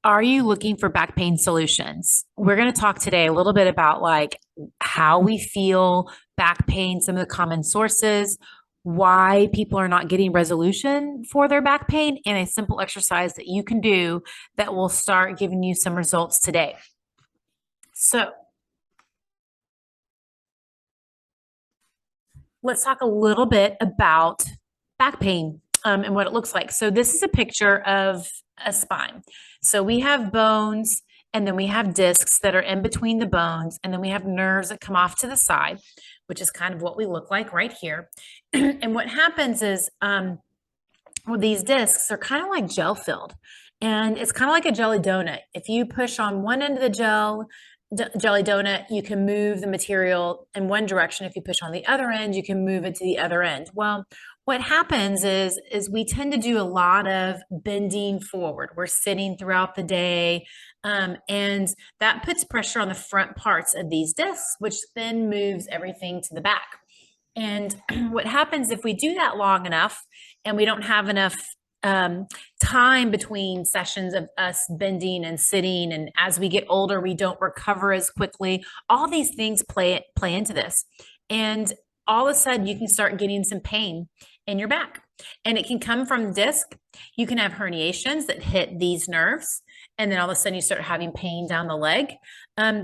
Are you looking for back pain solutions? We're going to talk today a little bit about like how we feel back pain, some of the common sources, why people are not getting resolution for their back pain, and a simple exercise that you can do that will start giving you some results today. So, let's talk a little bit about back pain and what it looks like. So, this is a picture of a spine. So, we have bones and then we have discs that are in between the bones, and then we have nerves that come off to the side, which is kind of what we look like right here. And what happens is, well, these discs are kind of like gel filled, and it's kind of like a jelly donut. If you push on one end of the jelly donut, you can move the material in one direction. If you push on the other end, you can move it to the other end. Well, what happens is we tend to do a lot of bending forward. We're sitting throughout the day, and that puts pressure on the front parts of these discs, which then moves everything to the back. And what happens if we do that long enough and we don't have enough time between sessions of us bending and sitting, and as we get older, we don't recover as quickly. All these things play into this, and all of a sudden, you can start getting some pain in your back, and it can come from the disc. You can have herniations that hit these nerves, and then all of a sudden, you start having pain down the leg.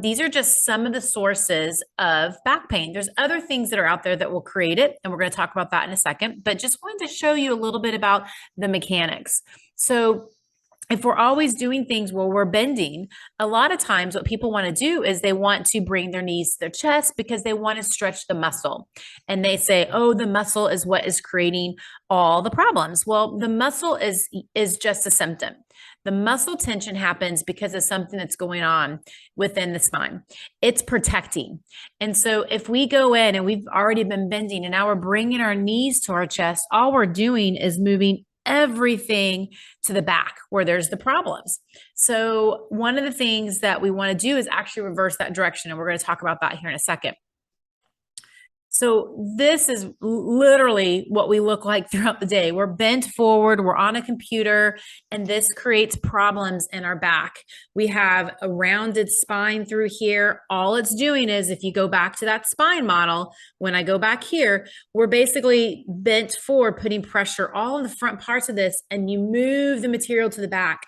These are just some of the sources of back pain. There's other things that are out there that will create it, and we're going to talk about that in a second. But just wanted to show you a little bit about the mechanics. So, if we're always doing things where we're bending, a lot of times what people want to do is they want to bring their knees to their chest because they want to stretch the muscle. And they say, "Oh, the muscle is what is creating all the problems." Well, the muscle is just a symptom. The muscle tension happens because of something that's going on within the spine. It's protecting. And so if we go in and we've already been bending and now we're bringing our knees to our chest, all we're doing is moving everything to the back where there's the problems. So one of the things that we want to do is actually reverse that direction. And we're going to talk about that here in a second. So this is literally what we look like throughout the day. We're bent forward, we're on a computer, and this creates problems in our back. We have a rounded spine through here. All it's doing is, if you go back to that spine model, when I go back here, we're basically bent forward, putting pressure all in the front parts of this, and you move the material to the back.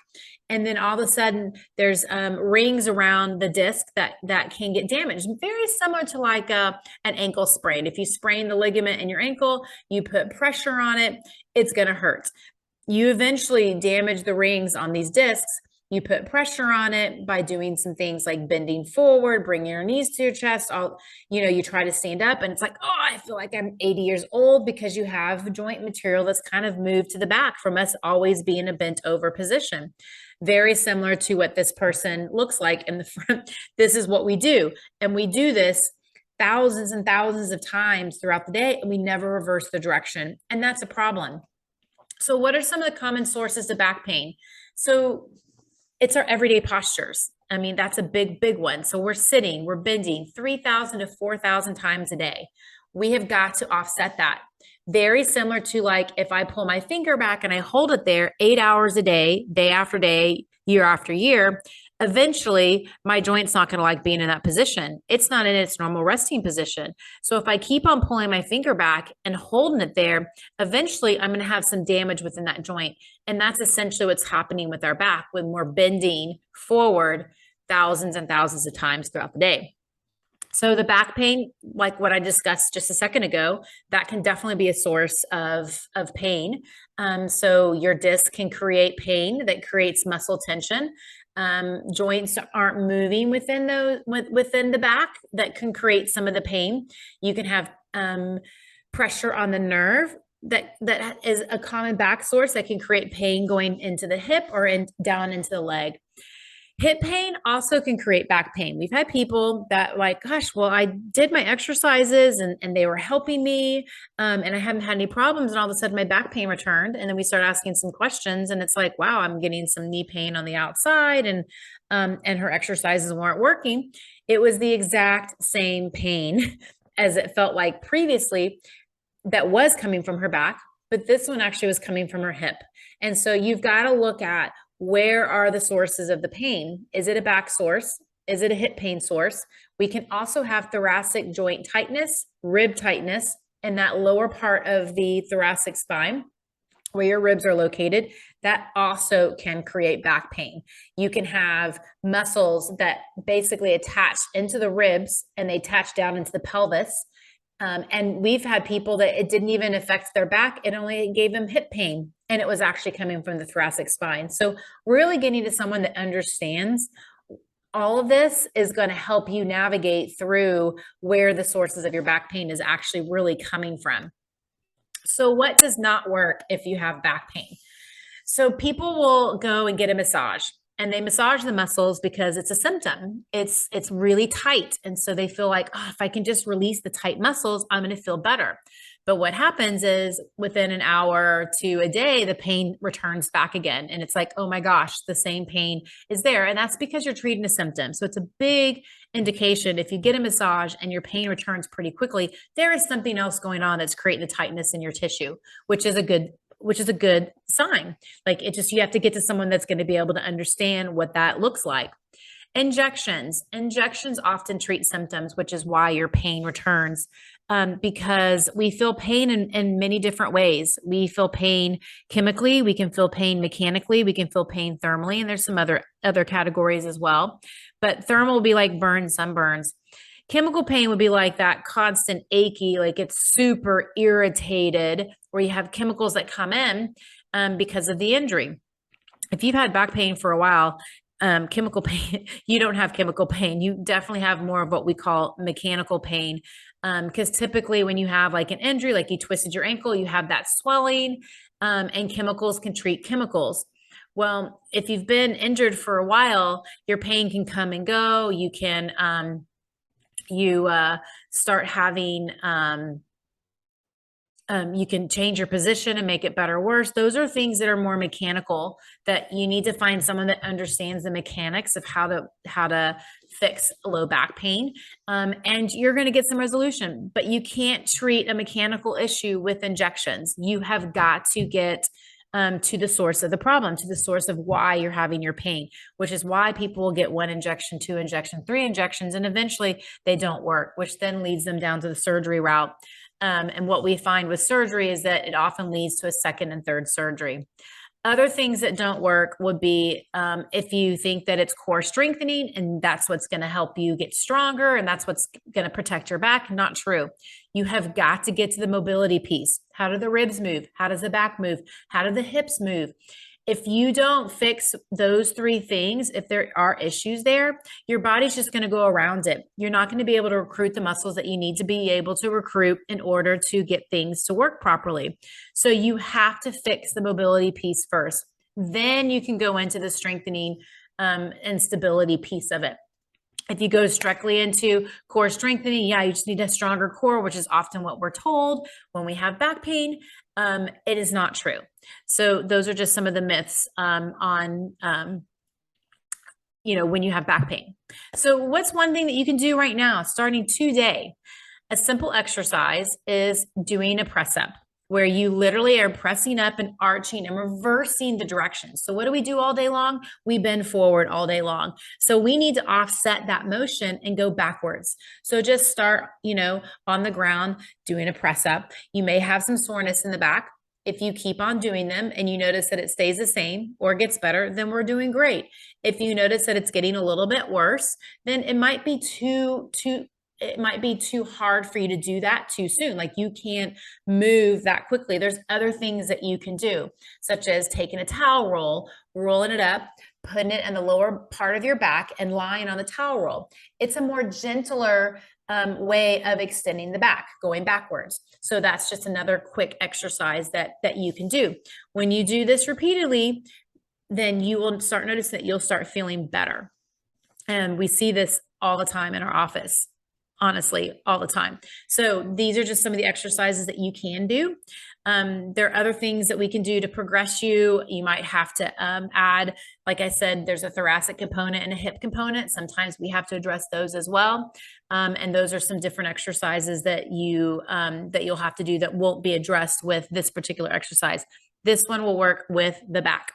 And then all of a sudden there's rings around the disc that can get damaged, very similar to like an ankle sprain. If you sprain the ligament in your ankle, you put pressure on it, it's going to hurt. You eventually damage the rings on these discs. You put pressure on it by doing some things like bending forward, bringing your knees to your chest. You try to stand up and it's like, oh, I feel like I'm 80 years old because you have joint material that's kind of moved to the back from us always being a bent over position. Very similar to what this person looks like in the front. This is what we do. And we do this thousands and thousands of times throughout the day, and we never reverse the direction. And that's a problem. So, what are some of the common sources of back pain? So, it's our everyday postures. I mean, that's a big one. So, we're sitting, we're bending 3,000 to 4,000 times a day. We have got to offset that. Very similar to like if I pull my finger back and I hold it there 8 hours a day, day after day, year after year, eventually my joint's not going to like being in that position. It's not in its normal resting position. So if I keep on pulling my finger back and holding it there, eventually I'm going to have some damage within that joint. And that's essentially what's happening with our back when we're bending forward thousands and thousands of times throughout the day. So the back pain, like what I discussed just a second ago, that can definitely be a source of pain. So your disc can create pain that creates muscle tension. Joints aren't moving within the back that can create some of the pain. You can have pressure on the nerve that is a common back source that can create pain going into the hip or down into the leg. Hip pain also can create back pain. We've had people that like, gosh, well, I did my exercises and they were helping me and I haven't had any problems. And all of a sudden my back pain returned. And then we start asking some questions and it's like, wow, I'm getting some knee pain on the outside and her exercises weren't working. It was the exact same pain as it felt like previously that was coming from her back, but this one actually was coming from her hip. And so you've got to look at where are the sources of the pain? Is it a back source? Is it a hip pain source? We can also have thoracic joint tightness, rib tightness, in that lower part of the thoracic spine where your ribs are located. That also can create back pain. You can have muscles that basically attach into the ribs and they attach down into the pelvis. And we've had people that it didn't even affect their back. It only gave them hip pain. And it was actually coming from the thoracic spine. So really getting to someone that understands all of this is going to help you navigate through where the sources of your back pain is actually really coming from. So what does not work if you have back pain? So people will go and get a massage and they massage the muscles because it's a symptom. It's really tight. And so they feel like, oh, if I can just release the tight muscles, I'm going to feel better. But what happens is within an hour to a day, the pain returns back again. And it's like, oh my gosh, the same pain is there. And that's because you're treating a symptom. So it's a big indication. If you get a massage and your pain returns pretty quickly, there is something else going on that's creating the tightness in your tissue, which is a good sign. Like it just, you have to get to someone that's going to be able to understand what that looks like. Injections often treat symptoms, which is why your pain returns. Because we feel pain in many different ways. We feel pain chemically, we can feel pain mechanically, we can feel pain thermally, and there's some other categories as well. But thermal will be like burns, sunburns. Chemical pain would be like that constant achy, like it's super irritated, where you have chemicals that come in because of the injury. If you've had back pain for a while, chemical pain, you don't have chemical pain. You definitely have more of what we call mechanical pain. Because typically when you have like an injury, like you twisted your ankle, you have that swelling, and chemicals can treat chemicals. Well, if you've been injured for a while, your pain can come and go. You can, start having, you can change your position and make it better or worse. Those are things that are more mechanical that you need to find someone that understands the mechanics of how to fix low back pain. And you're going to get some resolution, but you can't treat a mechanical issue with injections. You have got to get to the source of the problem, to the source of why you're having your pain, which is why people will get 1 injection, 2 injections, 3 injections, and eventually they don't work, which then leads them down to the surgery route. And what we find with surgery is that it often leads to a second and third surgery. Other things that don't work would be if you think that it's core strengthening and that's what's going to help you get stronger and that's what's going to protect your back. Not true. You have got to get to the mobility piece. How do the ribs move? How does the back move? How do the hips move? If you don't fix those 3 things, if there are issues there, your body's just going to go around it. You're not going to be able to recruit the muscles that you need to be able to recruit in order to get things to work properly. So you have to fix the mobility piece first. Then you can go into the strengthening and stability piece of it. If you go directly into core strengthening, yeah, you just need a stronger core, which is often what we're told when we have back pain. It is not true. So those are just some of the myths on when you have back pain. So what's one thing that you can do right now, starting today? A simple exercise is doing a press up, where you literally are pressing up and arching and reversing the direction. So what do we do all day long? We bend forward all day long. So we need to offset that motion and go backwards. So just start, on the ground doing a press up. You may have some soreness in the back. If you keep on doing them and you notice that it stays the same or gets better, then we're doing great. If you notice that it's getting a little bit worse, then it might be too hard for you to do that too soon. Like you can't move that quickly. There's other things that you can do, such as taking a towel roll, rolling it up, putting it in the lower part of your back and lying on the towel roll. It's a more gentler way of extending the back, going backwards. So that's just another quick exercise that you can do. When you do this repeatedly, then you will start noticing that you'll start feeling better. And we see this all the time in our office. Honestly, all the time. So these are just some of the exercises that you can do. There are other things that we can do to progress you. You might have to add, like I said, there's a thoracic component and a hip component. Sometimes we have to address those as well. And those are some different exercises that you'll have to do that won't be addressed with this particular exercise. This one will work with the back.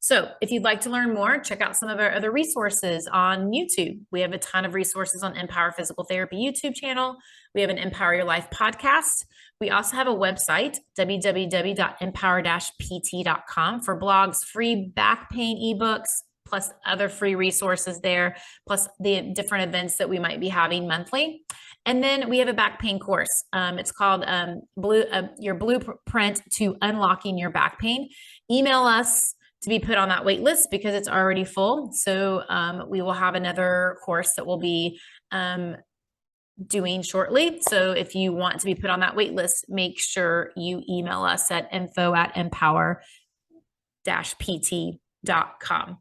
So if you'd like to learn more, check out some of our other resources on YouTube. We have a ton of resources on Empower Physical Therapy YouTube channel. We have an Empower Your Life podcast. We also have a website, www.empower-pt.com, for blogs, free back pain ebooks, plus other free resources there, plus the different events that we might be having monthly. And then we have a back pain course. It's called Your Blueprint to Unlocking Your Back Pain. Email us to be put on that wait list because it's already full. So we will have another course that we'll be doing shortly. So if you want to be put on that wait list, make sure you email us at info@empower-pt.com.